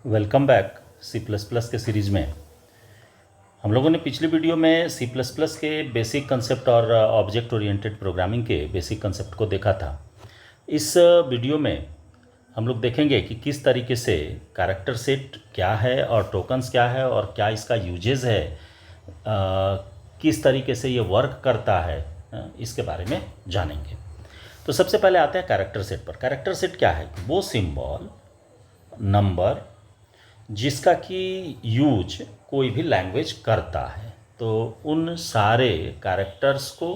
Welcome back C plus plus के series में। हम लोगों ने पिछली वीडियो में सी प्लस प्लस के बेसिक कंसेप्ट और ऑब्जेक्ट ओरिएंटेड प्रोग्रामिंग के बेसिक कंसेप्ट को देखा था। इस वीडियो में हम लोग देखेंगे कि किस तरीके से कैरेक्टर सेट क्या है और टोकन्स क्या है और क्या इसका यूजेज है, किस तरीके से ये वर्क करता है, इसके बारे में जानेंगे। तो सबसे पहले आते हैं कैरेक्टर सेट पर। कैरेक्टर सेट क्या है? वो सिंबल, नंबर जिसका कि यूज कोई भी लैंग्वेज करता है, तो उन सारे कैरेक्टर्स को,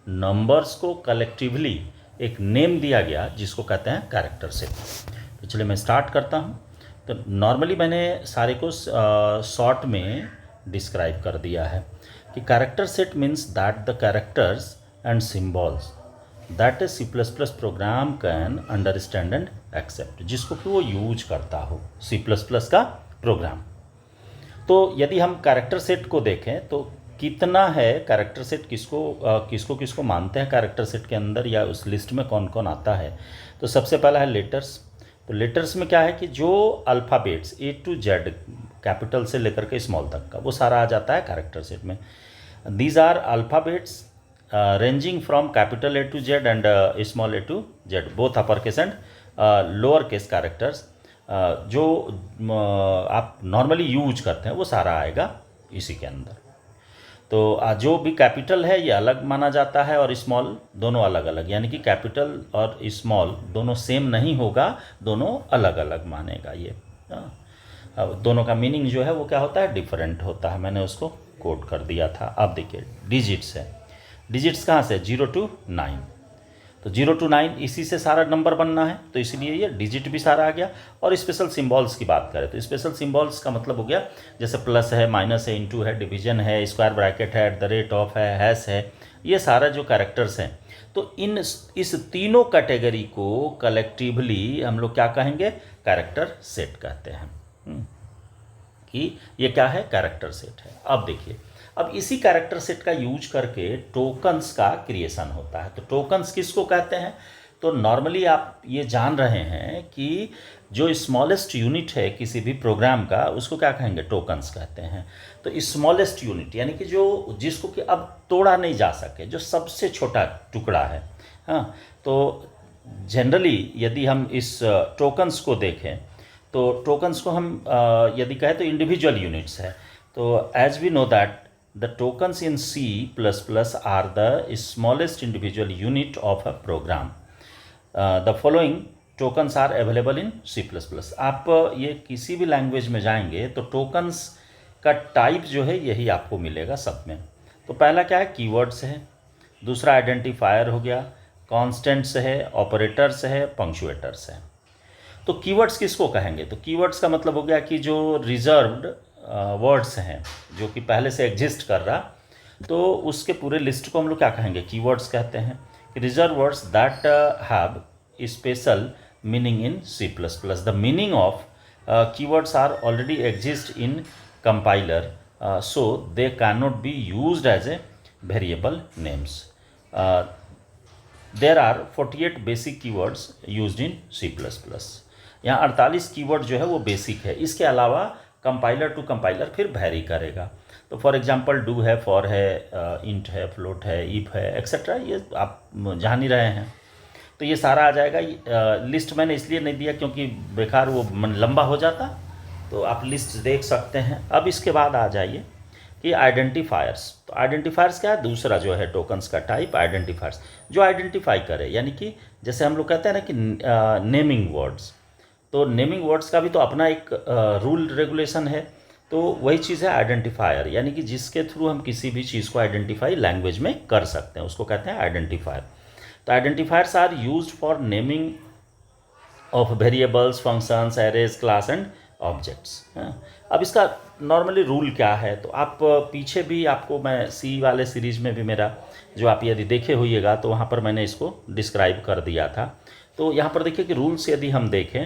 नंबर्स को कलेक्टिवली एक नेम दिया गया जिसको कहते हैं कैरेक्टर सेट। तो चलिए मैं स्टार्ट करता हूँ। तो नॉर्मली मैंने सारे को शॉर्ट में डिस्क्राइब कर दिया है कि character set means that the characters and symbols that a C plus plus program can understand and accept, जिसको कि वो यूज करता हो सी प्लस प्लस का प्रोग्राम। तो यदि हम कैरेक्टर सेट को देखें तो कितना है कैरेक्टर सेट, किसको किसको मानते हैं कैरेक्टर सेट के अंदर, या उस लिस्ट में कौन कौन आता है। तो सबसे पहला है लेटर्स। तो लेटर्स में क्या है कि जो alphabets A to Z, capital से लेकर के स्मॉल तक का, वो सारा आ जाता है कैरेक्टर सेट में। These are alphabets ranging from capital A to Z and small a to Z, both upper case and lower case characters, जो आप नॉर्मली यूज करते हैं वो सारा आएगा इसी के अंदर। तो जो भी कैपिटल है ये अलग माना जाता है और स्मॉल दोनों अलग अलग, यानी कि कैपिटल और स्मॉल दोनों सेम नहीं होगा, दोनों अलग अलग मानेगा ये। अब दोनों का मीनिंग जो है वो क्या होता है, डिफरेंट होता है। मैंने उसको कोड कर दिया था। अब देखिए डिजिट्स है। डिजिट्स कहाँ से? 0 to 9। तो 0 to 9 इसी से सारा नंबर बनना है, तो इसलिए ये डिजिट भी सारा आ गया। और स्पेशल सिंबल्स की बात करें तो स्पेशल सिंबल्स का मतलब हो गया जैसे प्लस है, माइनस है, इनटू है, डिवीजन है, स्क्वायर ब्रैकेट है, @ऑफ है, हैश है, ये सारा जो कैरेक्टर्स हैं। तो इस तीनों कैटेगरी को कलेक्टिवली हम लोग क्या कहेंगे? कैरेक्टर सेट कहते हैं। कि ये क्या है? कैरेक्टर सेट है। अब देखिए, अब इसी कैरेक्टर सेट का यूज करके टोकन्स का क्रिएशन होता है। तो टोकन्स किसको कहते हैं? तो नॉर्मली आप ये जान रहे हैं कि जो स्मॉलेस्ट यूनिट है किसी भी प्रोग्राम का, उसको क्या कहेंगे? टोकन्स कहते हैं। तो स्मॉलेस्ट यूनिट यानी कि जो जिसको कि अब तोड़ा नहीं जा सके, जो सबसे छोटा टुकड़ा है। हाँ, तो जनरली यदि हम इस टोकन्स को देखें तो टोकन्स को हम यदि कहें तो इंडिविजुअल यूनिट्स है। तो as we know that the tokens in C++ are the smallest individual unit of a program. The following tokens are available in C++. आप ये किसी भी लैंग्वेज में जाएंगे तो टोकन्स का टाइप जो है यही आपको मिलेगा सब में। तो पहला क्या है? कीवर्ड्स है। दूसरा आइडेंटिफायर हो गया, कॉन्स्टेंट्स है, ऑपरेटर्स है, पंक्चुएटर्स है। तो कीवर्ड्स किसको कहेंगे? तो कीवर्ड्स का मतलब हो गया कि जो रिजर्व्ड वर्ड्स हैं, जो कि पहले से एग्जिस्ट कर रहा, तो उसके पूरे लिस्ट को हम लोग क्या कहेंगे? कीवर्ड्स कहते हैं। Reserve words that have special meaning in C++। The meaning of keywords are already exist in compiler, so they can not be used as a variable names. There are 48 basic keywords used in C++। यहाँ 48 keyword जो है वो basic है। इसके अलावा compiler to compiler फिर vary करेगा। तो फॉर एग्जांपल डू है, फॉर है, इंट है, फ्लोट है, इफ है, एक्सेट्रा, ये आप जान ही रहे हैं। तो ये सारा आ जाएगा। लिस्ट मैंने इसलिए नहीं दिया क्योंकि बेकार वो लंबा हो जाता, तो आप लिस्ट देख सकते हैं। अब इसके बाद आ जाइए कि आइडेंटिफायर्स। तो आइडेंटिफायर्स क्या है? दूसरा जो है टोकन्स का टाइप आइडेंटिफायर्स, जो आइडेंटिफाई करे, यानी कि जैसे हम लोग कहते हैं ना कि नेमिंग वर्ड्स। तो नेमिंग वर्ड्स का भी तो अपना एक रूल रेगुलेशन है। तो वही चीज़ है आइडेंटिफायर, यानी कि जिसके थ्रू हम किसी भी चीज़ को आइडेंटिफाई लैंग्वेज में कर सकते हैं, उसको कहते हैं आइडेंटिफायर। तो identifiers are used for naming of variables, functions, arrays, class and objects. अब इसका नॉर्मली रूल क्या है? तो आप पीछे भी आपको मैं सी वाले सीरीज में भी मेरा जो आप यदि देखे होइएगा तो वहाँ पर मैंने इसको डिस्क्राइब कर दिया था। तो यहाँ पर देखिए कि रूल्स यदि हम देखें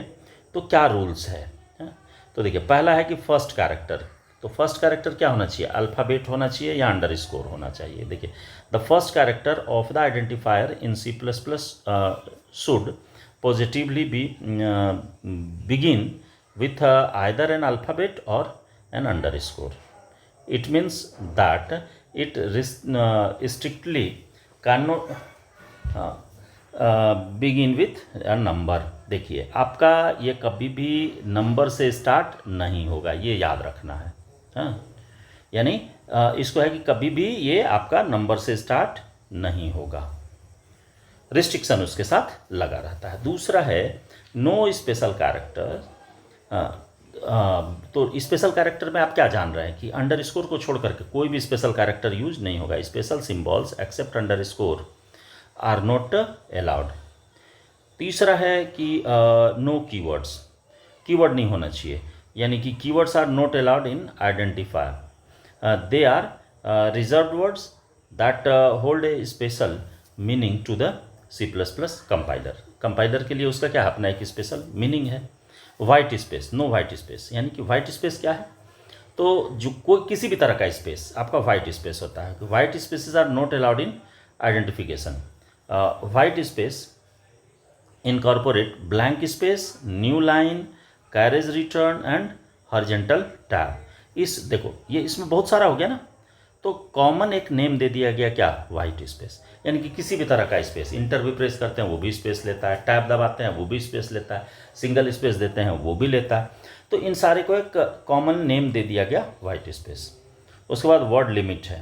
तो क्या रूल्स है। तो देखिए, पहला है कि फर्स्ट कैरेक्टर। तो फर्स्ट कैरेक्टर क्या होना चाहिए? अल्फ़ाबेट होना चाहिए या अंडरस्कोर होना चाहिए। देखिए, the first character of the identifier in C++ should positively be begin with either an alphabet or an underscore. It means that it strictly cannot begin with a number. देखिए आपका ये कभी भी नंबर से start नहीं होगा, ये याद रखना है। हाँ, यानी इसको है कि कभी भी ये आपका नंबर से स्टार्ट नहीं होगा, रिस्ट्रिक्शन उसके साथ लगा रहता है। दूसरा है नो स्पेशल कैरेक्टर। तो स्पेशल कैरेक्टर में आप क्या जान रहे हैं कि अंडरस्कोर को छोड़ करके कोई भी स्पेशल कैरेक्टर यूज नहीं होगा। Special symbols except underscore are not allowed. तीसरा है कि नो कीवर्ड्स, कीवर्ड नहीं होना चाहिए, यानी कि keywords are not allowed in identifier. They are reserved words that hold a special meaning to the C++ compiler. Compiler के लिए उसका क्या है, अपना एक स्पेशल मीनिंग है। White space, no white space, यानी कि वाइट स्पेस क्या है, तो जो कोई किसी भी तरह का स्पेस आपका वाइट स्पेस होता है। White spaces are not allowed in identification. White space incorporate blank space, new line, carriage return and horizontal tab. इस देखो ये इसमें बहुत सारा हो गया ना, तो कॉमन एक नेम दे दिया गया क्या, वाइट स्पेस, यानी कि किसी भी तरह का स्पेस। इंटर भी प्रेस करते हैं वो भी स्पेस लेता है, टैब दबाते हैं वो भी स्पेस लेता है, सिंगल स्पेस देते हैं वो भी लेता है। तो इन सारे को एक कॉमन नेम दे दिया गया वाइट स्पेस। उसके बाद वर्ड लिमिट है।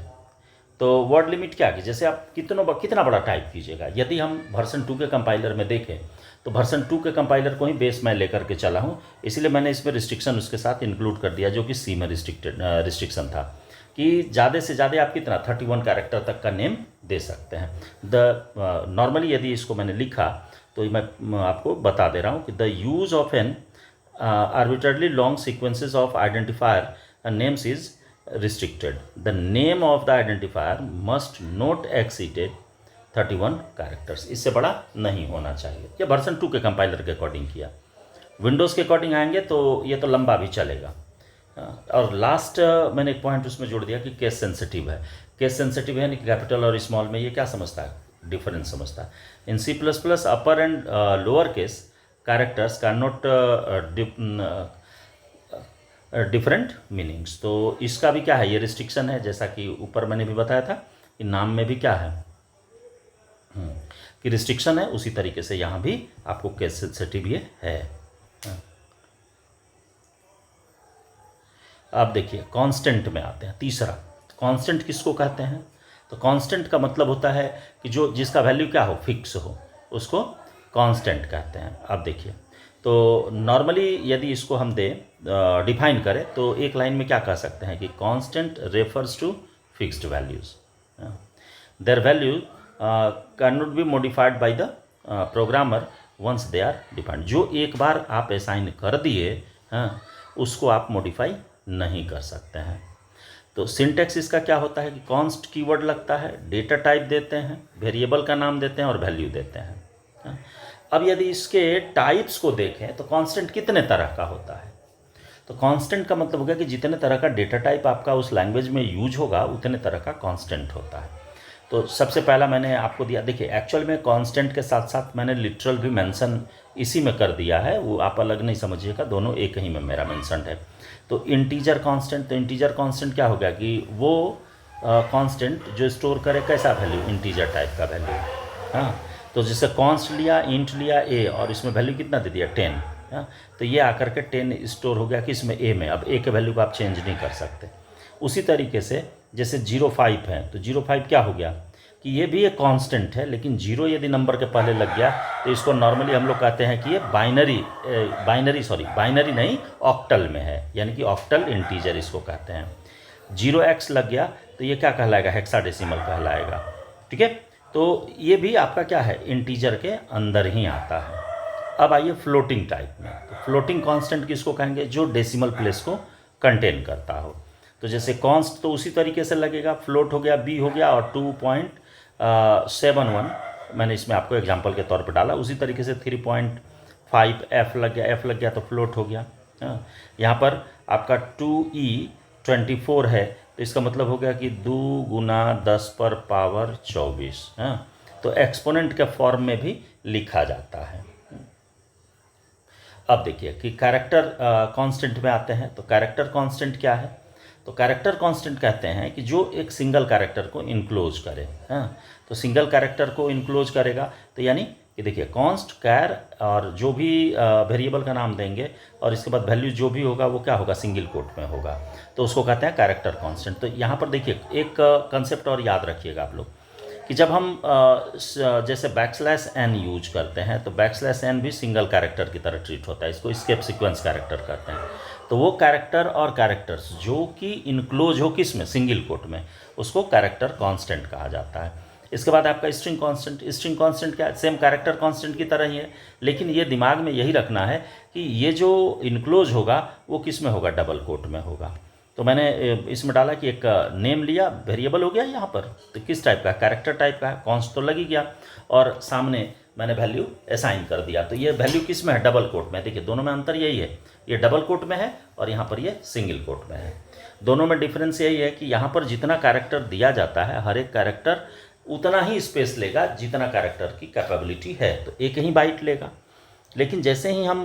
तो वर्ड लिमिट क्या कि जैसे आप कितना बड़ा टाइप कीजिएगा। यदि हम वर्जन 2 के कंपाइलर में देखें तो वर्जन 2 के कंपाइलर को ही बेस मैं लेकर के चला हूँ, इसलिए मैंने इसमें रिस्ट्रिक्शन उसके साथ इंक्लूड कर दिया, जो कि सी में रिस्ट्रिक्शन था कि ज़्यादा से ज़्यादा आप कितना 31 कैरेक्टर तक का नेम दे सकते हैं। नॉर्मली यदि इसको मैंने लिखा तो मैं आपको बता दे रहा हूँ कि the use of an arbitrarily long sequences of identifier names is restricted. The name of the identifier must not exceed 31 characters. इससे बड़ा नहीं होना चाहिए। ये वर्जन 2 के कंपाइलर के अकॉर्डिंग किया। विंडोज़ के अकॉर्डिंग आएंगे तो ये तो लंबा भी चलेगा। और लास्ट मैंने एक पॉइंट उसमें जोड़ दिया कि केस सेंसिटिव है। केस सेंसिटिव है, कैपिटल और स्मॉल में ये क्या समझता है, डिफरेंस समझता है। इन C++ upper and lower case characters can not different meanings. तो इसका भी क्या है, ये रिस्ट्रिक्शन है, जैसा कि ऊपर मैंने भी बताया था कि नाम में भी क्या है कि रिस्ट्रिक्शन है, उसी तरीके से यहाँ भी आपको केस सेंसिटिव ये है। अब देखिए कांस्टेंट में आते हैं। तीसरा कांस्टेंट किसको कहते हैं, तो कांस्टेंट का मतलब होता है कि जो जिसका वैल्यू क्या हो, फिक्स हो, उसको कांस्टेंट कहते हैं। अब देखिए तो नॉर्मली यदि इसको हम डिफाइन करें तो एक लाइन में क्या कह सकते हैं कि constant refers to fixed values. Their value can not be modified by the programmer once they are defined. जो एक बार आप असाइन कर दिए उसको आप मॉडिफाई नहीं कर सकते हैं। तो सिंटेक्स इसका क्या होता है कि कॉन्स्ट कीवर्ड लगता है, डेटा टाइप देते हैं, वेरिएबल का नाम देते हैं और वैल्यू देते हैं। अब यदि इसके टाइप्स को देखें तो कांस्टेंट कितने तरह का होता है, तो कांस्टेंट का मतलब हो गया कि जितने तरह का डेटा टाइप आपका उस लैंग्वेज में यूज होगा उतने तरह का कांस्टेंट होता है। तो सबसे पहला मैंने आपको दिया, देखिए एक्चुअल में कांस्टेंट के साथ साथ मैंने लिटरल भी मेंशन इसी में कर दिया है, वो आप अलग नहीं समझिएगा, दोनों एक ही में मेरा मेंशन है। तो इंटीजर कांस्टेंट, तो इंटीजर कांस्टेंट क्या हो गया कि वो कांस्टेंट जो स्टोर करे कैसा वैल्यू, इंटीजर टाइप का वैल्यू। हाँ, तो जैसे कॉन्स्ट लिया, इंट लिया ए और इसमें वैल्यू कितना दे दिया 10, तो ये आकर के 10 स्टोर हो गया कि इसमें ए में। अब ए के वैल्यू को आप चेंज नहीं कर सकते। उसी तरीके से जैसे 05 है तो 05 क्या हो गया कि ये भी एक कांस्टेंट है, लेकिन 0 यदि नंबर के पहले लग गया तो इसको नॉर्मली हम लोग कहते हैं कि ये बाइनरी नहीं ऑक्टल में है, यानी कि ऑक्टल इंटीजर इसको कहते हैं। 0x लग गया तो ये क्या कहलाएगा, हेक्साडेसिमल कहलाएगा। ठीक है, तो ये भी आपका क्या है, इंटीजर के अंदर ही आता है। अब आइए फ्लोटिंग टाइप में। तो फ्लोटिंग कांस्टेंट किसको कहेंगे, जो डेसिमल प्लेस को कंटेन करता हो। तो जैसे कॉन्स्ट तो उसी तरीके से लगेगा, फ्लोट हो गया, बी हो गया और 2.71 मैंने इसमें आपको एग्जांपल के तौर पर डाला। उसी तरीके से 3.5 एफ लग गया तो फ्लोट हो गया। यहाँ पर आपका 2e24 है तो इसका मतलब हो गया कि 2 × 10⁻24। तो एक्सपोनेंट के फॉर्म में भी लिखा जाता है। अब देखिए कि कैरेक्टर कांस्टेंट में आते हैं। तो कैरेक्टर कांस्टेंट क्या है? तो कैरेक्टर कांस्टेंट कहते हैं कि जो एक सिंगल कैरेक्टर को इनक्लोज करे। हाँ, तो सिंगल कैरेक्टर को इनक्लोज करेगा तो यानी कि देखिए कॉन्स्ट कैर और जो भी वेरिएबल का नाम देंगे और इसके बाद वैल्यू जो भी होगा वो क्या होगा, सिंगल कोट में होगा, तो उसको कहते हैं कैरेक्टर कांस्टेंट। तो यहाँ पर देखिए एक कंसेप्ट और याद रखिएगा आप लोग कि जब हम जैसे बैकस्लैश एन यूज करते हैं तो बैकस्लैश एन भी सिंगल कैरेक्टर की तरह ट्रीट होता है, इसको स्केप सीक्वेंस कैरेक्टर कहते हैं। तो वो कैरेक्टर और कैरेक्टर्स जो कि इनक्लोज हो किस में, सिंगल कोट में, उसको कैरेक्टर कांस्टेंट कहा जाता है। इसके बाद आपका स्ट्रिंग कांस्टेंट क्या है? सेम कैरेक्टर कांस्टेंट की तरह ही है, लेकिन ये दिमाग में यही रखना है कि ये जो इनक्लोज होगा वो किस में होगा, डबल कोट में होगा। तो मैंने इसमें डाला कि एक नेम लिया, वेरिएबल हो गया यहाँ पर, तो किस टाइप का, कैरेक्टर टाइप का है, कॉन्स्ट तो लग ही गया, और सामने मैंने वैल्यू असाइन कर दिया। तो ये वैल्यू किस में है, डबल कोट में। देखिए दोनों में अंतर यही है, ये डबल कोट में है और यहाँ पर ये सिंगल कोट में है। दोनों में डिफरेंस यही है कि यहाँ पर जितना कैरेक्टर दिया जाता है हर एक कैरेक्टर उतना ही स्पेस लेगा जितना कैरेक्टर की कैपेबिलिटी है, तो एक ही बाइट लेगा। लेकिन जैसे ही हम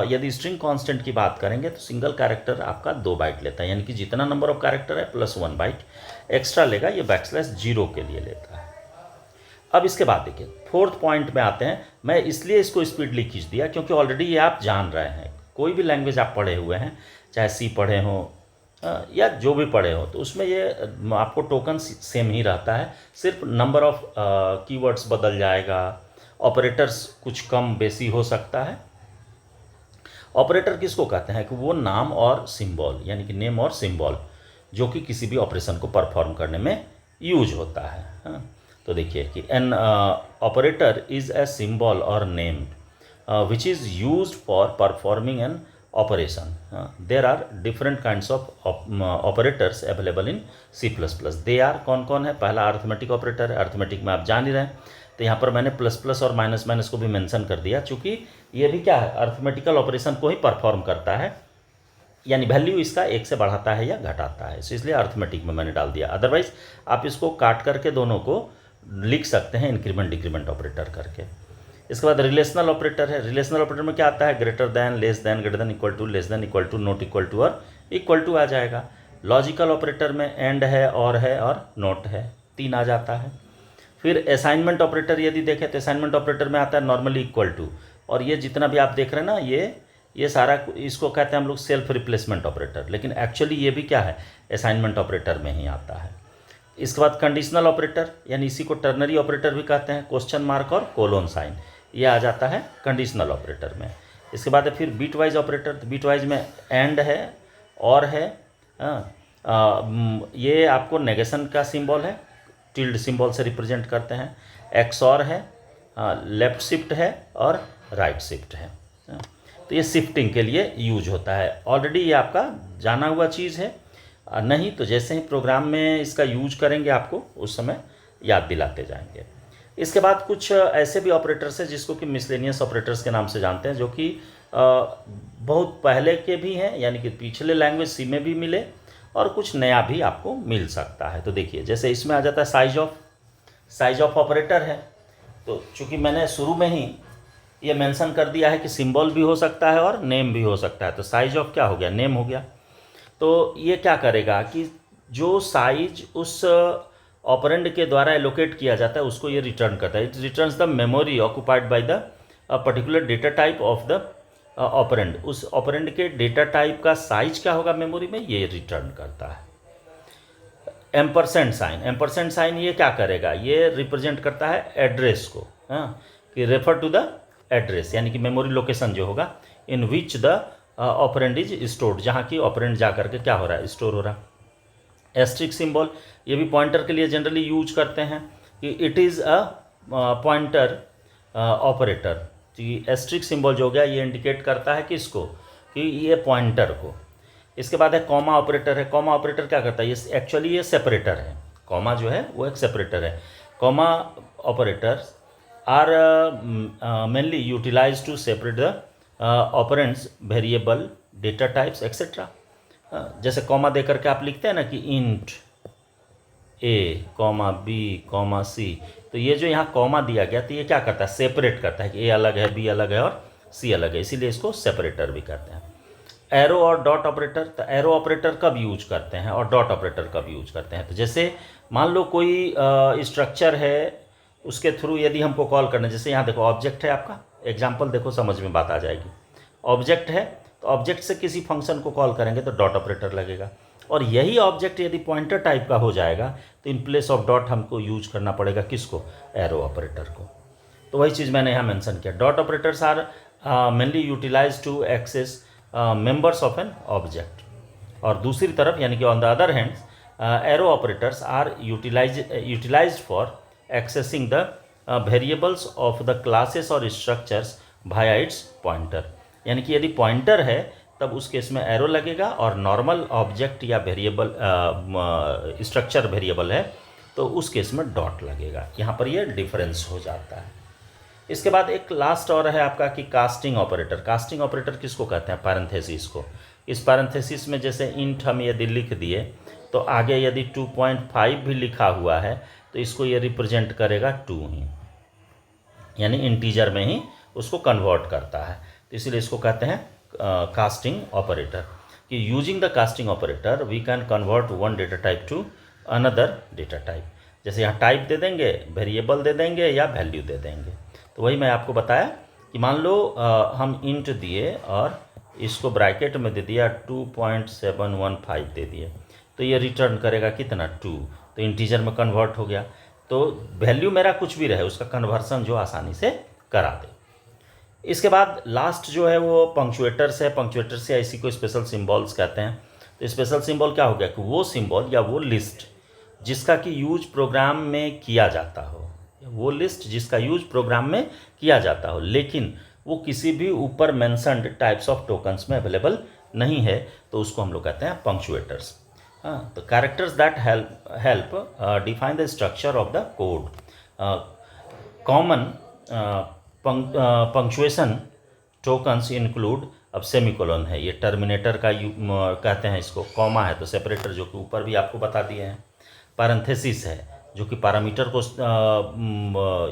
यदि स्ट्रिंग कांस्टेंट की बात करेंगे तो सिंगल कैरेक्टर आपका 2 बाइट लेता है, यानी कि जितना नंबर ऑफ कैरेक्टर है प्लस 1 बाइट एक्स्ट्रा लेगा, ये बैकस्लैश 0 के लिए लेता है। अब इसके बाद देखिए फोर्थ पॉइंट में आते हैं। मैं इसलिए इसको स्पीडली खींच दिया क्योंकि ऑलरेडी ये आप जान रहे हैं, कोई भी लैंग्वेज आप पढ़े हुए हैं, चाहे सी पढ़े हों या जो भी पढ़े हो, तो उसमें ये आपको टोकन सेम ही रहता है, सिर्फ नंबर ऑफ कीवर्ड्स बदल जाएगा, ऑपरेटर्स कुछ कम बेसी हो सकता है। ऑपरेटर किसको कहते हैं कि वो नाम और सिंबल, यानी कि नेम और सिंबल जो कि किसी भी ऑपरेशन को परफॉर्म करने में यूज होता है। हाँ, तो देखिए कि an operator is a symbol और name which is used for performing an operation. There are different kinds of operators available in C++। They are कौन कौन है? पहला अर्थमेटिक ऑपरेटर है, अर्थमेटिक में आप जान ही रहे हैं, तो यहाँ पर मैंने प्लस प्लस और माइनस माइनस को भी मेंशन कर दिया, चूँकि ये भी क्या है, अर्थमेटिकल ऑपरेशन को ही परफॉर्म करता है, यानी वैल्यू इसका 1 से बढ़ाता है या घटाता है, इसलिए अर्थमेटिक में मैंने डाल दिया। अदरवाइज आप इसको काट करके दोनों को लिख सकते हैं इंक्रीमेंट डिक्रीमेंट ऑपरेटर करके। इसके बाद रिलेशनल ऑपरेटर है। रिलेशनल ऑपरेटर में क्या आता है, greater than, less than, greater than, equal to, less than, equal to, not equal to और इक्वल टू आ जाएगा। लॉजिकल ऑपरेटर में एंड है और नॉट है, 3 आ जाता है। फिर असाइनमेंट ऑपरेटर यदि देखें तो असाइनमेंट ऑपरेटर में आता है नॉर्मली इक्वल टू, और ये जितना भी आप देख रहे हैं ना, ये सारा इसको कहते हैं हम लोग सेल्फ रिप्लेसमेंट ऑपरेटर, लेकिन एक्चुअली ये भी क्या है, असाइनमेंट ऑपरेटर में ही आता है। इसके बाद कंडीशनल ऑपरेटर, यानी इसी को टर्नरी ऑपरेटर भी कहते हैं, क्वेश्चन मार्क और कोलोन साइन, ये आ जाता है कंडीशनल ऑपरेटर में। इसके बाद है फिर बीट वाइज ऑपरेटर। तो बीट वाइज में एंड है और है, ये आपको नेगेशन का सिंबल है, टिल्ड सिंबल से रिप्रेजेंट करते हैं। एक्सॉर है, लेफ्ट शिफ्ट है और राइट शिफ्ट है। तो ये शिफ्टिंग के लिए यूज होता है। ऑलरेडी ये आपका जाना हुआ चीज़ है, नहीं तो जैसे ही प्रोग्राम में इसका यूज करेंगे आपको उस समय याद दिलाते जाएंगे। इसके बाद कुछ ऐसे भी ऑपरेटर्स हैं जिसको कि मिसलेनियस ऑपरेटर्स के नाम से जानते हैं, जो कि बहुत पहले के भी हैं, यानी कि पिछले लैंग्वेज सी में भी मिले और कुछ नया भी आपको मिल सकता है। तो देखिए जैसे इसमें आ जाता है साइज ऑफ ऑपरेटर है। तो चूँकि मैंने शुरू में ही ये मेंशन कर दिया है कि सिंबल भी हो सकता है और नेम भी हो सकता है, तो साइज ऑफ क्या हो गया, नेम हो गया। तो ये क्या करेगा कि जो साइज उस ऑपरेंड के द्वारा एलोकेट किया जाता है उसको ये रिटर्न करता है। It returns the memory occupied by the particular data type of the operand. उस ऑपरेंड के डेटा टाइप का साइज क्या होगा मेमोरी में, ये रिटर्न करता है। एम्परसेंट साइन ये क्या करेगा, ये रिप्रेजेंट करता है एड्रेस को, कि रेफर टू द एड्रेस, यानी कि मेमोरी लोकेशन जो होगा in which the operand is stored, जहाँ की ऑपरेंड जा करके क्या हो रहा है, स्टोर हो रहा है। एस्ट्रिक सिंबल ये भी पॉइंटर के लिए जनरली यूज करते हैं कि it is a pointer operator. ये एस्ट्रिक सिंबल जो हो गया ये इंडिकेट करता है कि इसको, कि ये पॉइंटर को। इसके बाद है कॉमा ऑपरेटर है। कॉमा ऑपरेटर क्या करता है, ये एक्चुअली ये सेपरेटर है, कॉमा जो है वो एक सेपरेटर है। Comma operators are mainly utilise to separate the operands, variable, data types etcetera. जैसे कॉमा दे करके आप लिखते हैं ना कि int a comma b comma c, तो ये जो यहाँ कॉमा दिया गया तो ये क्या करता है, सेपरेट करता है कि ए अलग है, बी अलग है और सी अलग है, इसीलिए इसको सेपरेटर भी कहते हैं। एरो और डॉट ऑपरेटर, तो एरो ऑपरेटर कब यूज करते हैं और डॉट ऑपरेटर कब यूज करते हैं? तो जैसे मान लो कोई स्ट्रक्चर है, उसके थ्रू यदि हमको कॉल करना है, जैसे यहाँ देखो ऑब्जेक्ट है आपका, एग्जाम्पल देखो समझ में बात आ जाएगी। ऑब्जेक्ट है तो ऑब्जेक्ट से किसी फंक्शन को कॉल करेंगे तो डॉट ऑपरेटर लगेगा, और यही ऑब्जेक्ट यदि पॉइंटर टाइप का हो जाएगा तो इन प्लेस ऑफ डॉट हमको यूज करना पड़ेगा किसको? एरो ऑपरेटर को। तो वही चीज़ मैंने यहाँ मेंशन किया। Dot operators are mainly utilise to access members of an object, और दूसरी तरफ यानी कि on the other hands arrow operators are utilised for accessing the variables of the classes और स्ट्रक्चर्स वाया इट्स पॉइंटर। यानी कि यदि पॉइंटर है तब उस केस में एरो लगेगा, और नॉर्मल ऑब्जेक्ट या वेरिएबल स्ट्रक्चर वेरिएबल है तो उस केस में डॉट लगेगा। यहाँ पर ये डिफरेंस हो जाता है। इसके बाद एक लास्ट और है आपका कि कास्टिंग ऑपरेटर। कास्टिंग ऑपरेटर किसको कहते हैं? पैरेंथेसिस को। इस पैरेंथेसिस में जैसे इंट हम यदि लिख दिए तो आगे यदि 2.5 भी लिखा हुआ है तो इसको ये रिप्रेजेंट करेगा 2 ही, यानी इंटीजर में ही उसको कन्वर्ट करता है, तो इसीलिए इसको कहते हैं कास्टिंग ऑपरेटर। कि using the casting operator we can convert one data type to another data type. जैसे यहाँ टाइप दे देंगे, वेरिएबल दे देंगे या वैल्यू दे देंगे। तो वही मैं आपको बताया कि मान लो हम इंट दिए और इसको ब्रैकेट में दे दिया 2.715 दे दिए, तो ये रिटर्न करेगा कितना? 2। तो इंटीजर में कन्वर्ट हो गया। तो वैल्यू मेरा कुछ भी रहे उसका कन्वर्सन जो आसानी से करा दे। इसके बाद लास्ट जो है वो पंक्चुएटर्स है। पंक्चुएटर्स या इसी को स्पेशल सिंबल्स कहते हैं। तो स्पेशल सिंबल क्या हो गया कि वो सिंबल या वो लिस्ट जिसका कि यूज प्रोग्राम में किया जाता हो, वो लिस्ट जिसका यूज प्रोग्राम में किया जाता हो, लेकिन वो किसी भी ऊपर मेंशन्ड टाइप्स ऑफ टोकन्स में अवेलेबल नहीं है, तो उसको हम लोग कहते हैं पंक्चुएटर्स। हाँ, तो characters that help define the structure of the code. Common punctuation tokens include, अब सेमीकोलन है, ये टर्मिनेटर का कहते हैं इसको, कॉमा है तो सेपरेटर जो कि ऊपर भी आपको बता दिए हैं, पैरेंथेसिस है जो कि पैरामीटर को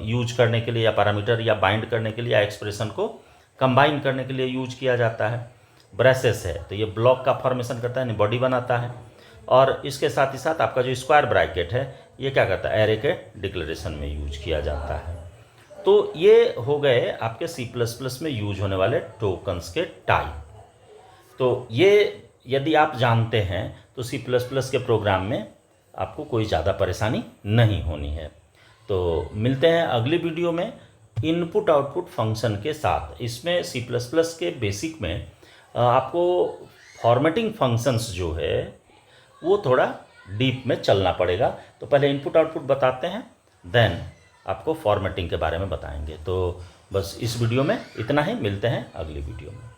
यूज करने के लिए या पैरामीटर या बाइंड करने के लिए या एक्सप्रेशन को कंबाइन करने के लिए यूज किया जाता है। ब्रेसेस है तो ये ब्लॉक का फॉर्मेशन करता है, बॉडी बनाता है, और इसके साथ ही साथ आपका जो स्क्वायर ब्रैकेट है ये क्या करता है? एरे के डिक्लेरेशन में यूज किया जाता है। तो ये हो गए आपके C++ में यूज होने वाले टोकन्स के टाइप। तो ये यदि आप जानते हैं तो C++ के प्रोग्राम में आपको कोई ज़्यादा परेशानी नहीं होनी है। तो मिलते हैं अगली वीडियो में इनपुट आउटपुट फंक्शन के साथ। इसमें C++ के बेसिक में आपको फॉर्मेटिंग फंक्शंस जो है वो थोड़ा डीप में चलना पड़ेगा। तो पहले इनपुट आउटपुट बताते हैं, देन आपको फॉर्मेटिंग के बारे में बताएंगे। तो बस इस वीडियो में इतना ही, मिलते हैं अगली वीडियो में।